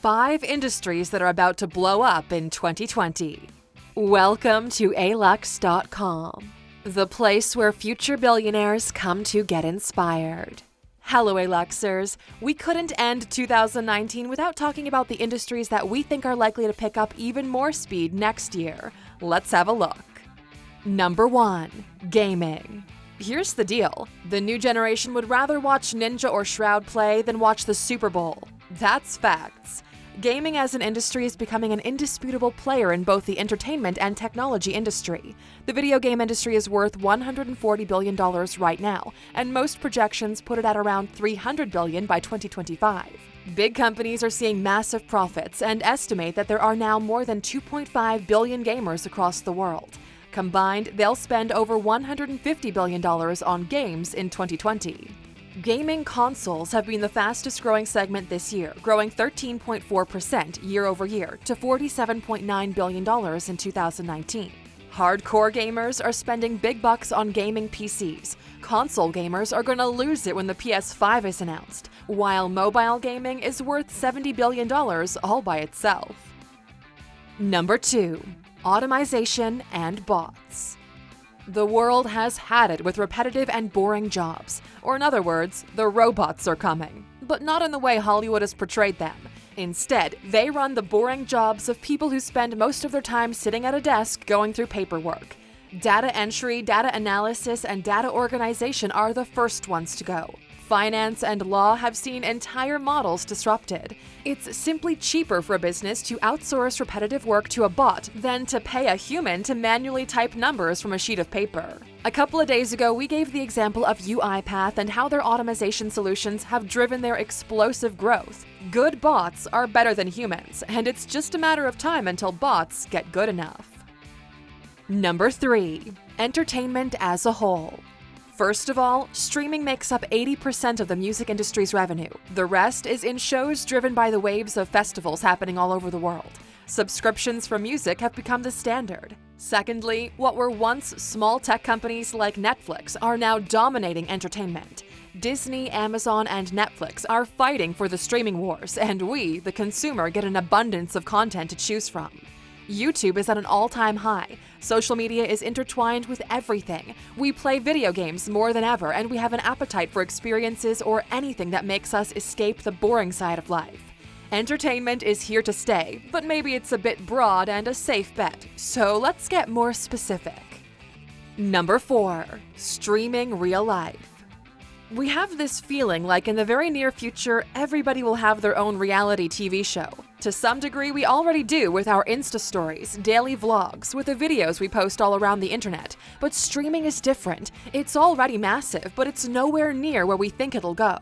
5 industries that are about to blow up in 2020. Welcome to Alux.com, the place where future billionaires come to get inspired. Hello, Aluxers. We couldn't end 2019 without talking about the industries that we think are likely to pick up even more speed next year. Let's have a look. Number 1. Gaming. Here's the deal. The new generation would rather watch Ninja or Shroud play than watch the Super Bowl. That's facts. Gaming as an industry is becoming an indisputable player in both the entertainment and technology industry. The video game industry is worth $140 billion right now, and most projections put it at around $300 billion by 2025. Big companies are seeing massive profits and estimate that there are now more than 2.5 billion gamers across the world. Combined, they'll spend over $150 billion on games in 2020. Gaming consoles have been the fastest growing segment this year, growing 13.4% year over year to $47.9 billion in 2019. Hardcore gamers are spending big bucks on gaming PCs. Console gamers are going to lose it when the PS5 is announced, while mobile gaming is worth $70 billion all by itself. Number 2. Automation and bots. The world has had it with repetitive and boring jobs. Or in other words, the robots are coming. But not in the way Hollywood has portrayed them. Instead, they run the boring jobs of people who spend most of their time sitting at a desk going through paperwork. Data entry, data analysis, and data organization are the first ones to go. Finance and law have seen entire models disrupted. It's simply cheaper for a business to outsource repetitive work to a bot than to pay a human to manually type numbers from a sheet of paper. A couple of days ago, we gave the example of UiPath and how their automation solutions have driven their explosive growth. Good bots are better than humans, and it's just a matter of time until bots get good enough. Number 3. Entertainment as a whole. First of all, streaming makes up 80% of the music industry's revenue. The rest is in shows driven by the waves of festivals happening all over the world. Subscriptions for music have become the standard. Secondly, what were once small tech companies like Netflix are now dominating entertainment. Disney, Amazon, and Netflix are fighting for the streaming wars, and we, the consumer, get an abundance of content to choose from. YouTube is at an all-time high. Social media is intertwined with everything. We play video games more than ever, and we have an appetite for experiences or anything that makes us escape the boring side of life. Entertainment is here to stay, but maybe it's a bit broad and a safe bet, so let's get more specific. Number 4. Streaming real life. We have this feeling like in the very near future, everybody will have their own reality TV show. To some degree, we already do with our Insta stories, daily vlogs, with the videos we post all around the internet. But streaming is different. It's already massive, but it's nowhere near where we think it'll go.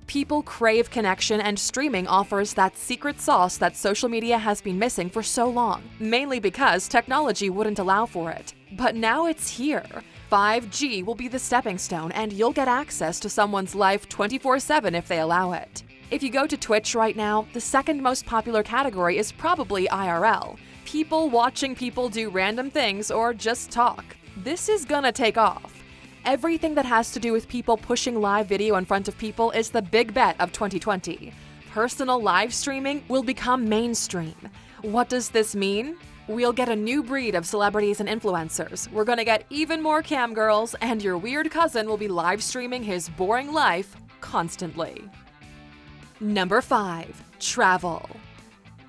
People crave connection, and streaming offers that secret sauce that social media has been missing for so long, mainly because technology wouldn't allow for it. But now it's here. 5G will be the stepping stone, and you'll get access to someone's life 24/7 if they allow it. If you go to Twitch right now, the second most popular category is probably IRL. People watching people do random things or just talk. This is gonna take off. Everything that has to do with people pushing live video in front of people is the big bet of 2020. Personal live streaming will become mainstream. What does this mean? We'll get a new breed of celebrities and influencers. We're gonna get even more cam girls, and your weird cousin will be live streaming his boring life constantly. Number 5. Travel.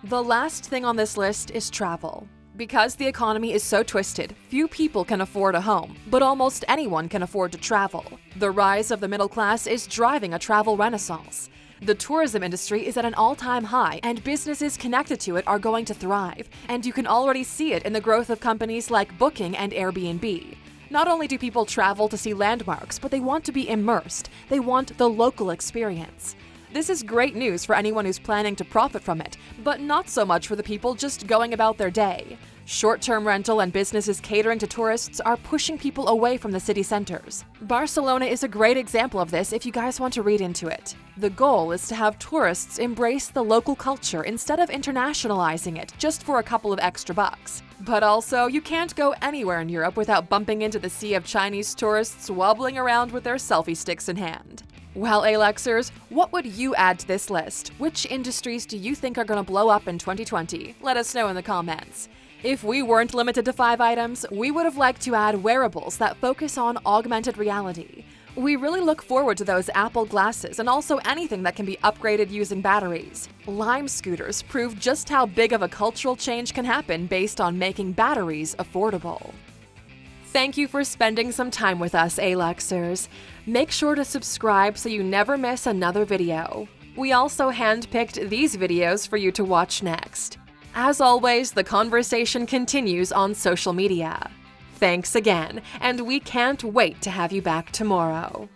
The last thing on this list is travel. Because the economy is so twisted, few people can afford a home, but almost anyone can afford to travel. The rise of the middle class is driving a travel renaissance. The tourism industry is at an all-time high, and businesses connected to it are going to thrive, and you can already see it in the growth of companies like Booking and Airbnb. Not only do people travel to see landmarks, but they want to be immersed. They want the local experience. This is great news for anyone who's planning to profit from it, but not so much for the people just going about their day. Short-term rental and businesses catering to tourists are pushing people away from the city centers. Barcelona is a great example of this if you guys want to read into it. The goal is to have tourists embrace the local culture instead of internationalizing it just for a couple of extra bucks. But also, you can't go anywhere in Europe without bumping into the sea of Chinese tourists wobbling around with their selfie sticks in hand. Well, Aluxers, what would you add to this list? Which industries do you think are going to blow up in 2020? Let us know in the comments. If we weren't limited to 5 items, we would have liked to add wearables that focus on augmented reality. We really look forward to those Apple glasses and also anything that can be upgraded using batteries. Lime scooters prove just how big of a cultural change can happen based on making batteries affordable. Thank you for spending some time with us, Aluxers. Make sure to subscribe so you never miss another video. We also handpicked these videos for you to watch next. As always, the conversation continues on social media. Thanks again, and we can't wait to have you back tomorrow.